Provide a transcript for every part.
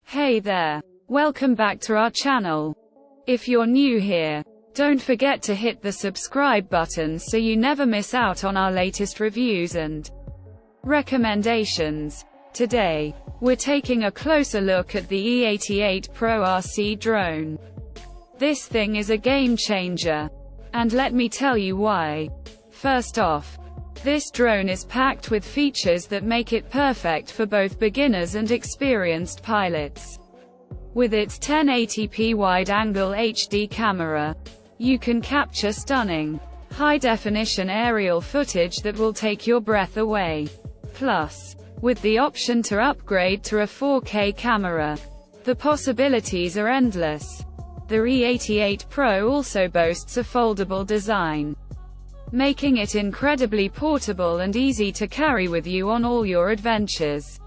Hey there. Welcome back to our channel. If you're new here, don't forget to hit the subscribe button so you never miss out on our latest reviews and recommendations. Today, we're taking a closer look at the E88Pro RC drone. This thing is a game changer. And let me tell you why. First off, this drone is packed with features that make it perfect for both beginners and experienced pilots. With its 1080p wide-angle HD camera, you can capture stunning, high-definition aerial footage that will take your breath away. Plus, with the option to upgrade to a 4K camera, the possibilities are endless. The E88Pro also boasts a foldable design, making it incredibly portable and easy to carry with you on all your adventures.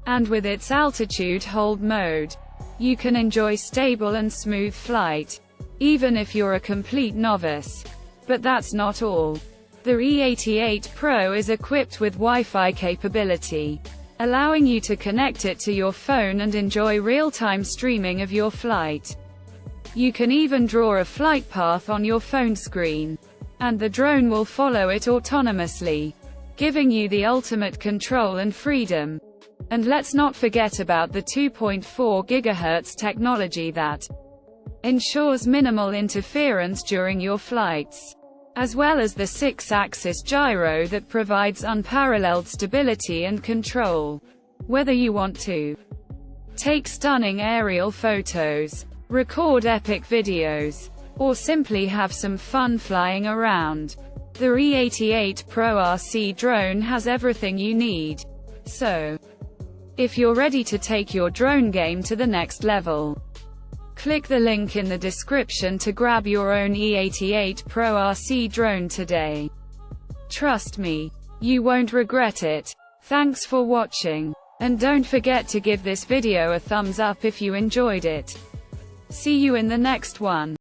And with its altitude hold mode, you can enjoy stable and smooth flight, even if you're a complete novice. But that's not all. The E88Pro is equipped with Wi-Fi capability, allowing you to connect it to your phone and enjoy real-time streaming of your flight. You can even draw a flight path on your phone screen, and the drone will follow it autonomously, giving you the ultimate control and freedom. And let's not forget about the 2.4 GHz technology that ensures minimal interference during your flights, as well as the 6-axis gyro that provides unparalleled stability and control. Whether you want to take stunning aerial photos, record epic videos, or simply have some fun flying around, the E88Pro RC drone has everything you need. So, if you're ready to take your drone game to the next level, click the link in the description to grab your own E88Pro RC drone today. Trust me, you won't regret it. Thanks for watching. And don't forget to give this video a thumbs up if you enjoyed it. See you in the next one.